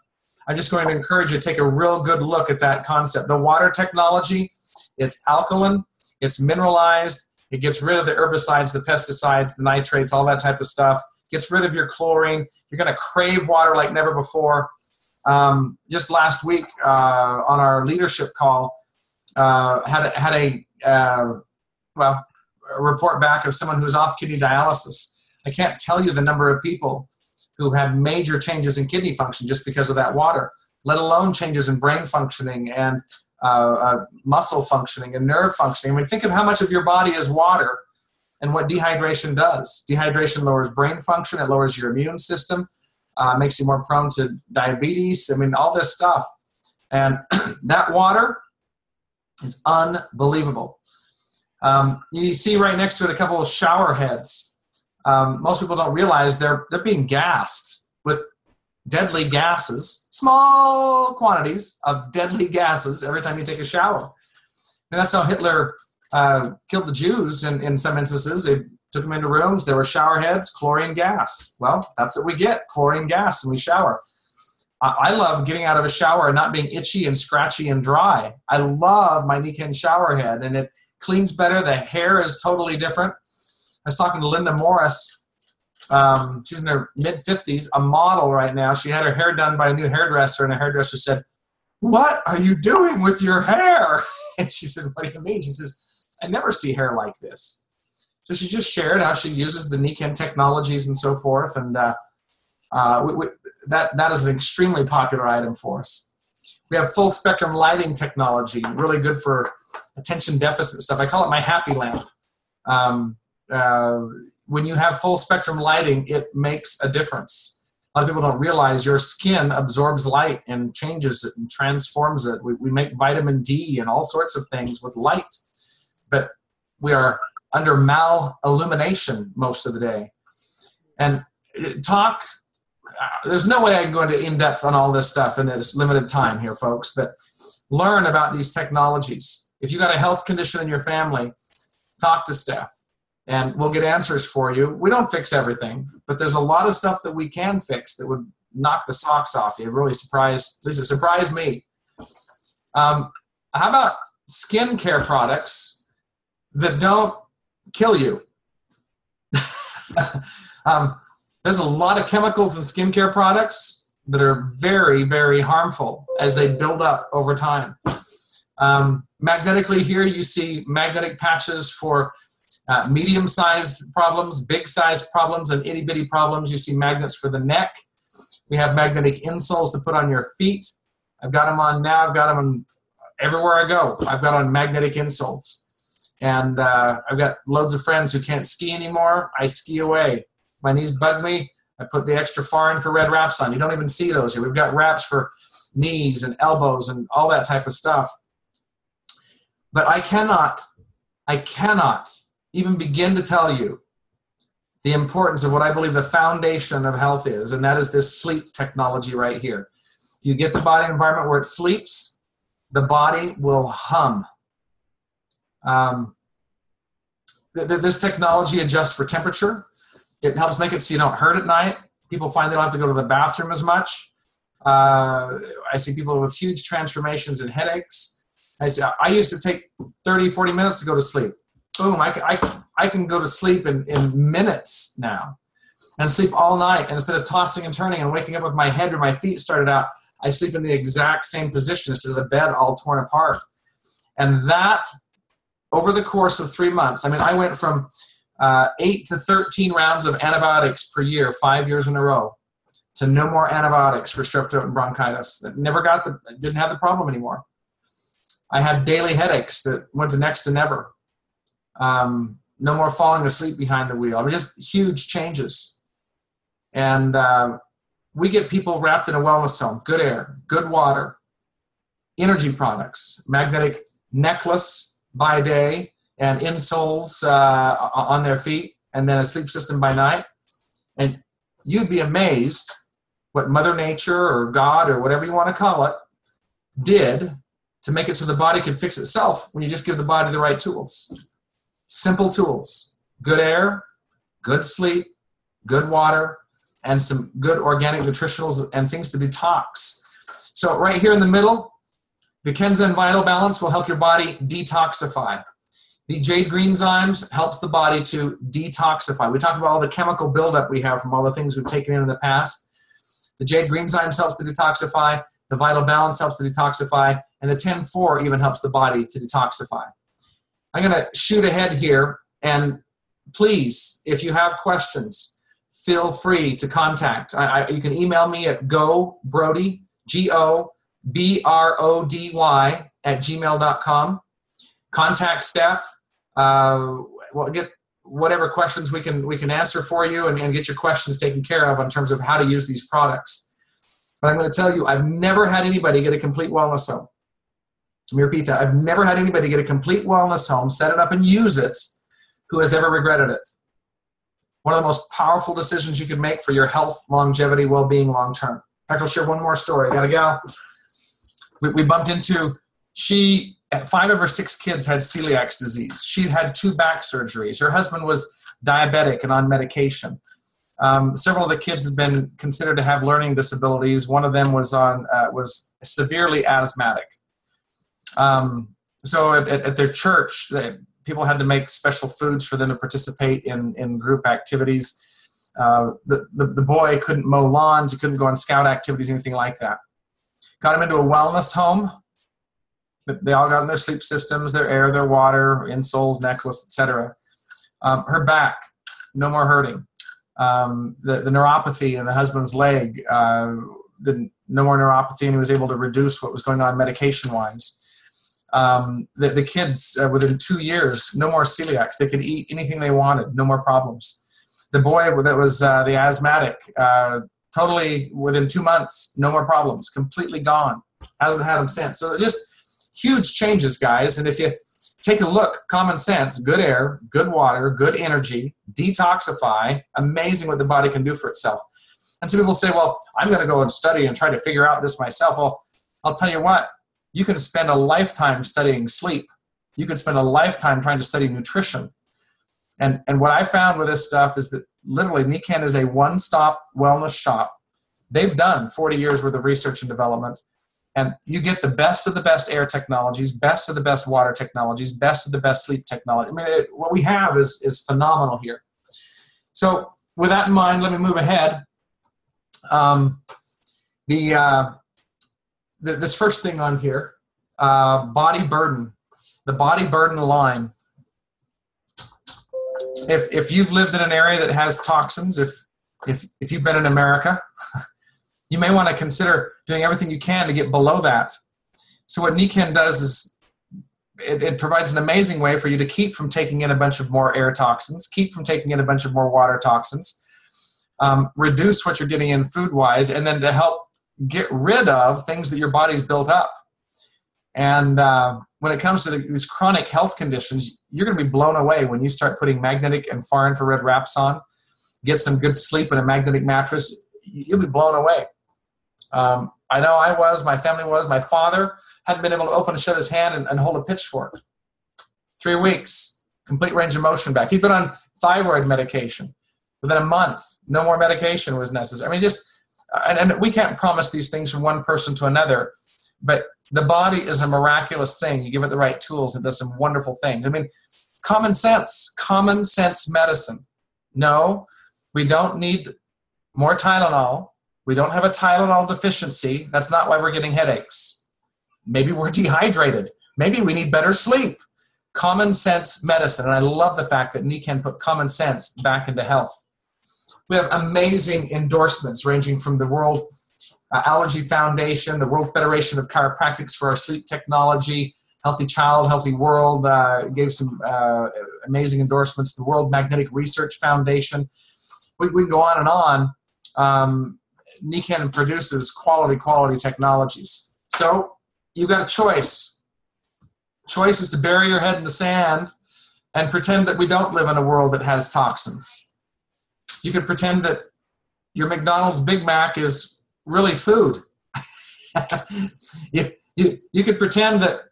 I'm just going to encourage you to take a real good look at that concept. The water technology, it's alkaline, it's mineralized, It gets rid of the herbicides, the pesticides, the nitrates, all that type of stuff. Gets rid of your chlorine. You're going to crave water like never before. Just last week on our leadership call, had a report back of someone who's off kidney dialysis. I can't tell you the number of people who had major changes in kidney function just because of that water, let alone changes in brain functioning and muscle functioning and nerve functioning. I mean, think of how much of your body is water and what dehydration does. Dehydration lowers brain function. It lowers your immune system, makes you more prone to diabetes. I mean, all this stuff. And that water is unbelievable. You see right next to it a couple of shower heads. Most people don't realize they're being gassed with deadly gases, small quantities of deadly gases every time you take a shower. And that's how Hitler killed the Jews in some instances. They took them into rooms. There were shower heads, chlorine gas. Well, that's what we get, chlorine gas when we shower. I love getting out of a shower and not being itchy and scratchy and dry. I love my Nikken shower head, and it cleans better. The hair is totally different. I was talking to Linda Morris. She's in her mid-50s, a model right now. She had her hair done by a new hairdresser, and the hairdresser said, "What are you doing with your hair?" And she said, "What do you mean?" She says, "I never see hair like this." So she just shared how she uses the Nikken technologies and so forth, and that is an extremely popular item for us. We have full spectrum lighting technology, really good for attention deficit stuff. I call it my happy lamp. When you have full spectrum lighting, it makes a difference. A lot of people don't realize your skin absorbs light and changes it and transforms it. We make vitamin D and all sorts of things with light, but we are under mal-illumination most of the day. And there's no way I can go into in-depth on all this stuff in this limited time here, folks, but learn about these technologies. If you got a health condition in your family, talk to Steph, and we'll get answers for you. We don't fix everything, but there's a lot of stuff that we can fix that would knock the socks off you. It really surprised me. How about skincare products that don't kill you? There's a lot of chemicals in skincare products that are very, very harmful as they build up over time. Magnetically here, you see magnetic patches for medium-sized problems, big-sized problems, and itty-bitty problems. You see magnets for the neck. We have magnetic insoles to put on your feet. I've got them on now. I've got them on everywhere I go. I've got on magnetic insoles. And I've got loads of friends who can't ski anymore. I ski away. My knees bug me. I put the extra far infrared wraps on. You don't even see those here. We've got wraps for knees and elbows and all that type of stuff. But I cannot even begin to tell you the importance of what I believe the foundation of health is, and that is this sleep technology right here. You get the body environment where it sleeps, the body will hum. This technology adjusts for temperature. It helps make it so you don't hurt at night. People find they don't have to go to the bathroom as much. I see people with huge transformations and headaches. I used to take 30, 40 minutes to go to sleep. Boom, I can go to sleep in minutes now and sleep all night. And instead of tossing and turning and waking up with my head or my feet started out, I sleep in the exact same position instead of the bed all torn apart. And that, over the course of 3 months, I mean, I went from 8 to 13 rounds of antibiotics per year, 5 years in a row, to no more antibiotics for strep throat and bronchitis. Didn't have the problem anymore. I had daily headaches that went to next to never. No more falling asleep behind the wheel. I mean, just huge changes. And we get people wrapped in a wellness home, good air, good water, energy products, magnetic necklace by day, and insoles on their feet, and then a sleep system by night. And you'd be amazed what Mother Nature or God or whatever you want to call it did to make it so the body could fix itself when you just give the body the right tools. Simple tools: good air, good sleep, good water, and some good organic nutritionals and things to detox. So right here in the middle, the Kenzen Vital Balance will help your body detoxify. The jade greenzymes helps the body to detoxify. We talked about all the chemical buildup we have from all the things we've taken in the past. The jade greenzymes helps to detoxify. The vital balance helps to detoxify. And the 10-4 even helps the body to detoxify. I'm going to shoot ahead here. And please, if you have questions, feel free to contact. You can email me at gobrody, GOBRODY @gmail.com. Contact Steph. We'll get whatever questions we can answer for you and get your questions taken care of in terms of how to use these products. But I'm going to tell you, I've never had anybody get a complete wellness home. Let me repeat that. I've never had anybody get a complete wellness home, set it up and use it, who has ever regretted it. One of the most powerful decisions you can make for your health, longevity, well-being, long-term. In fact, I'll share one more story. I got a gal we bumped into. She, 5 of her 6 kids had celiac disease. She'd had 2 back surgeries. Her husband was diabetic and on medication. Several of the kids had been considered to have learning disabilities. One of them was severely asthmatic. So at their church, people had to make special foods for them to participate in group activities. The boy couldn't mow lawns. He couldn't go on scout activities, anything like that. Got him into a wellness home. They all got in their sleep systems, their air, their water, insoles, necklace, etc. Her back, no more hurting. The neuropathy in the husband's leg, no more neuropathy, and he was able to reduce what was going on medication-wise. The kids, within 2 years, no more celiac. They could eat anything they wanted, no more problems. The boy that was the asthmatic, totally within 2 months, no more problems, completely gone. Hasn't had them since. So just huge changes, guys. And if you take a look, common sense, good air, good water, good energy, detoxify, amazing what the body can do for itself. And some people say, well, I'm going to go and study and try to figure out this myself. Well, I'll tell you what, you can spend a lifetime studying sleep. You can spend a lifetime trying to study nutrition. And what I found with this stuff is that literally Nikken is a one-stop wellness shop. They've done 40 years worth of research and development. And you get the best of the best air technologies, best of the best water technologies, best of the best sleep technology. I mean, what we have is phenomenal here. So with that in mind, let me move ahead. This first thing on here, body burden, the body burden line. If you've lived in an area that has toxins, if you've been in America, you may want to consider doing everything you can to get below that. So what Nikken does is it provides an amazing way for you to keep from taking in a bunch of more air toxins, keep from taking in a bunch of more water toxins, reduce what you're getting in food-wise, and then to help get rid of things that your body's built up. And when it comes to these chronic health conditions, you're going to be blown away when you start putting magnetic and far infrared wraps on, get some good sleep in a magnetic mattress. You'll be blown away. I know I was, my family was. My father hadn't been able to open and shut his hand and hold a pitchfork. 3 weeks, complete range of motion back. He'd been on thyroid medication. Within a month, no more medication was necessary. I mean, and we can't promise these things from one person to another, but the body is a miraculous thing. You give it the right tools, it does some wonderful things. I mean, common sense medicine. No, we don't need more Tylenol. We don't have a Tylenol deficiency. That's not why we're getting headaches. Maybe we're dehydrated. Maybe we need better sleep. Common sense medicine. And I love the fact that Nikken put common sense back into health. We have amazing endorsements ranging from the World Allergy Foundation, the World Federation of Chiropractics for our sleep technology, Healthy Child, Healthy World, gave some amazing endorsements, the World Magnetic Research Foundation. We can go on and on. Nikken produces quality technologies. So you've got a choice. Choice is to bury your head in the sand and pretend that we don't live in a world that has toxins. You could pretend that your McDonald's Big Mac is really food. You could pretend that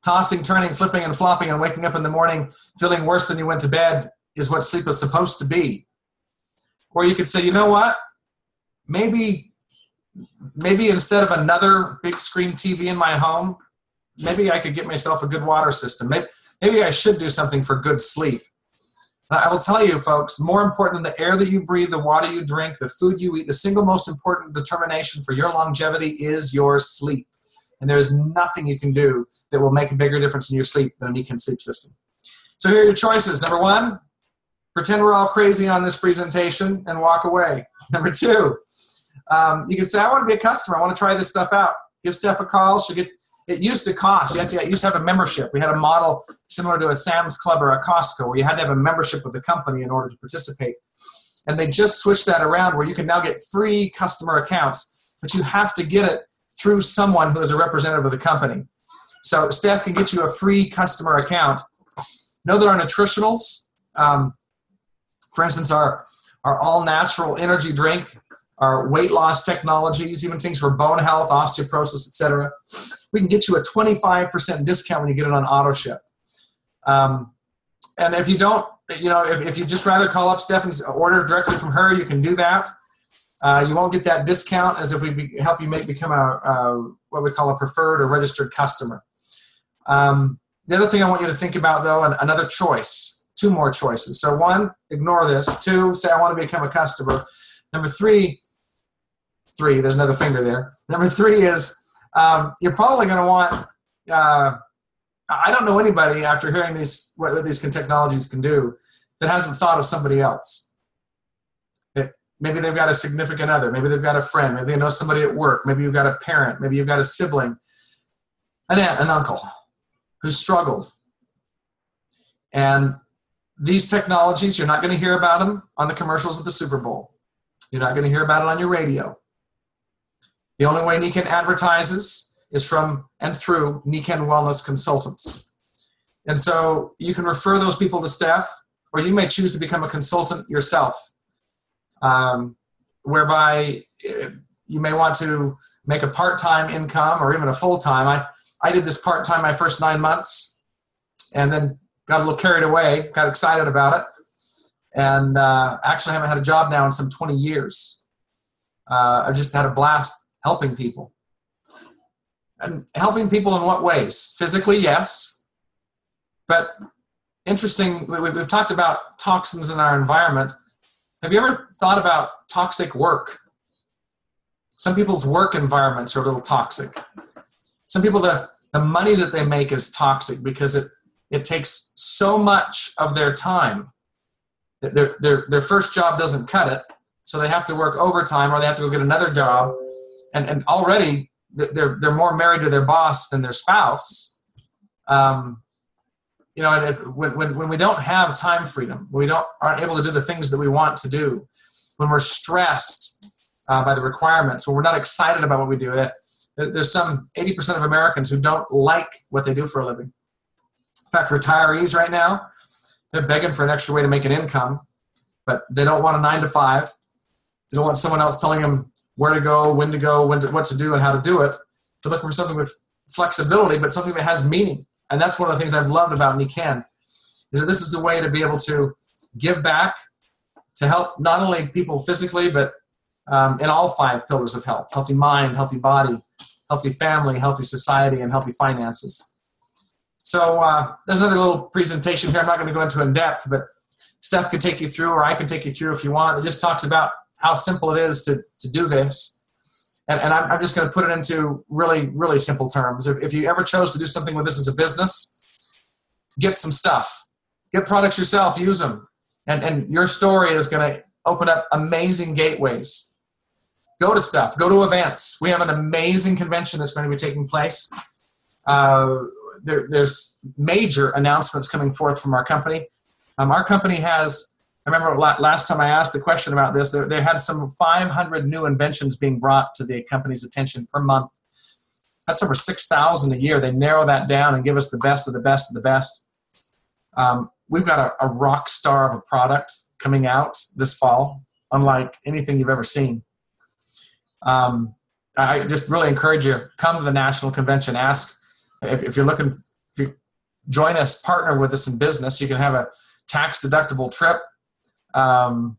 tossing, turning, flipping, and flopping and waking up in the morning feeling worse than you went to bed is what sleep is supposed to be. Or you could say, you know what? Maybe instead of another big screen TV in my home, maybe I could get myself a good water system. maybe I should do something for good sleep. I will tell you, folks, more important than the air that you breathe, the water you drink, the food you eat, the single most important determination for your longevity is your sleep. And there is nothing you can do that will make a bigger difference in your sleep than a Nikken sleep system. So here are your choices. Number one, pretend we're all crazy on this presentation and walk away. Number two, you can say, I want to be a customer. I want to try this stuff out. Give Steph a call. She'll get. It used to cost. You used to have a membership. We had a model similar to a Sam's Club or a Costco where you had to have a membership with the company in order to participate. And they just switched that around where you can now get free customer accounts, but you have to get it through someone who is a representative of the company. So Steph can get you a free customer account. Know that our nutritionals, for instance, our all-natural energy drink, our weight loss technologies, even things for bone health, osteoporosis, etc. We can get you a 25% discount when you get it on auto ship. And if you don't, if you just rather call up Steph and order directly from her, you can do that. You won't get that discount as if we help you become what we call a preferred or registered customer. The other thing I want you to think about, though, another choice, two more choices. So one, ignore this. Two, say I want to become a customer. Number three, there's another finger there. Number three is you're probably going to want, I don't know anybody after hearing what these technologies can do that hasn't thought of somebody else. Maybe they've got a significant other. Maybe they've got a friend. Maybe they know somebody at work. Maybe you've got a parent. Maybe you've got a sibling, an aunt, an uncle who struggled. And these technologies, you're not going to hear about them on the commercials of the Super Bowl. You're not going to hear about it on your radio. The only way Nikken advertises is from and through Nikken Wellness Consultants. And so you can refer those people to Steph, or you may choose to become a consultant yourself, whereby you may want to make a part-time income or even a full-time. I did this part-time my first 9 months and then got a little carried away, got excited about it, and actually haven't had a job now in some 20 years. I just had a blast helping people. And helping people in what ways? Physically, yes. But interesting, we've talked about toxins in our environment. Have you ever thought about toxic work? Some people's work environments are a little toxic. Some people, the money that they make is toxic because it takes so much of their time. Their first job doesn't cut it, so they have to work overtime or they have to go get another job. And already they're more married to their boss than their spouse. When we don't have time freedom, when we aren't able to do the things that we want to do, when we're stressed by the requirements, when we're not excited about what we do, there's some 80% of Americans who don't like what they do for a living. In fact, retirees right now, they're begging for an extra way to make an income, but they don't want a 9-to-5. They don't want someone else telling them where to go, when to go, what to do, and how to do it. They're looking for something with flexibility, but something that has meaning. And that's one of the things I've loved about Nikken, is that this is a way to be able to give back, to help not only people physically, but in all 5 pillars of health: healthy mind, healthy body, healthy family, healthy society, and healthy finances. So there's another little presentation here. I'm not going to go into in depth, but Steph could take you through, or I could take you through if you want. It just talks about how simple it is to do this. And I'm just going to put it into really, really simple terms. If you ever chose to do something with this as a business, get some stuff. Get products yourself, use them. And your story is going to open up amazing gateways. Go to stuff. Go to events. We have an amazing convention that's going to be taking place. There's major announcements coming forth from our company. Our company has, I remember last time I asked the question about this, they had some 500 new inventions being brought to the company's attention per month. That's over 6,000 a year. They narrow that down and give us the best of the best of the best. We've got a rock star of a product coming out this fall, unlike anything you've ever seen. I just really encourage you, come to the national convention. Ask if you're looking, if you join us, partner with us in business, you can have a tax-deductible trip.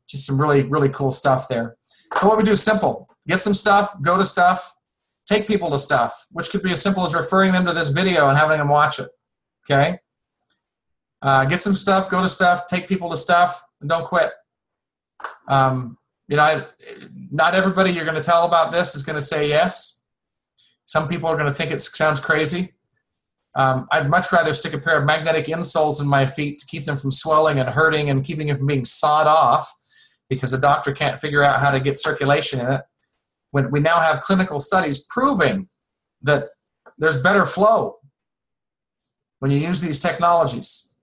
Just some really, really cool stuff there. So what we do is simple. Get some stuff, go to stuff, take people to stuff, which could be as simple as referring them to this video and having them watch it, okay? Get some stuff, go to stuff, take people to stuff, and don't quit. Not everybody you're going to tell about this is going to say yes. Some people are going to think it sounds crazy. I'd much rather stick a pair of magnetic insoles in my feet to keep them from swelling and hurting and keeping it from being sawed off because a doctor can't figure out how to get circulation in it. When we now have clinical studies proving that there's better flow when you use these technologies.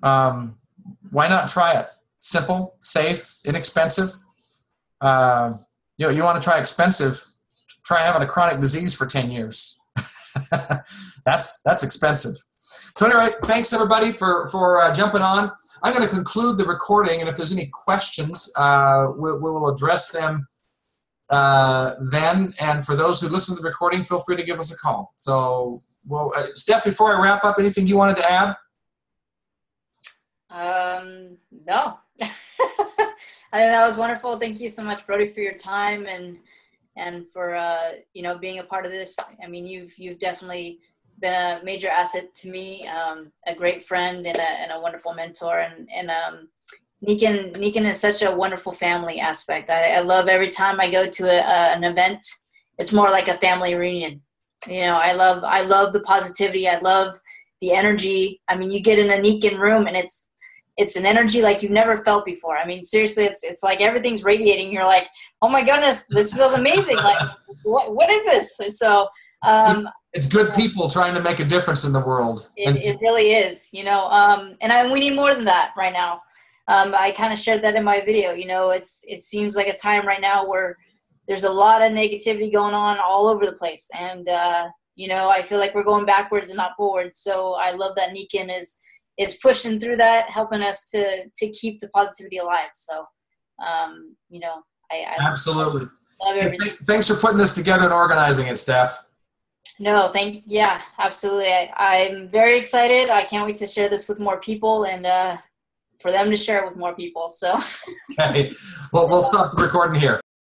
Why not try it? Simple, safe, inexpensive. You want to try expensive, try having a chronic disease for 10 years. That's expensive. So anyway, thanks everybody for jumping on. I'm going to conclude the recording, and if there's any questions, we will address them then. And for those who listen to the recording, feel free to give us a call. So, Steph, before I wrap up, anything you wanted to add? No. I think that was wonderful. Thank you so much, Brody, for your time and for being a part of this. I mean, you've definitely been a major asset to me, a great friend and a wonderful mentor. And Nikken is such a wonderful family aspect. I love every time I go to an event. It's more like a family reunion. I love the positivity. I love the energy. I mean, you get in a Nikken room and it's an energy like you've never felt before. I mean, seriously, it's like everything's radiating. You're like, oh my goodness, this feels amazing. Like, what is this? And so, it's good people trying to make a difference in the world. It really is, and we need more than that right now. I kind of shared that in my video. It seems like a time right now where there's a lot of negativity going on all over the place. And, I feel like we're going backwards and not forward. So I love that Nikken is pushing through that, helping us to keep the positivity alive. So, I absolutely love everything. Thanks for putting this together and organizing it, Steph. No, yeah, absolutely. I'm very excited. I can't wait to share this with more people and for them to share it with more people. So, okay. Well, we'll stop the recording here.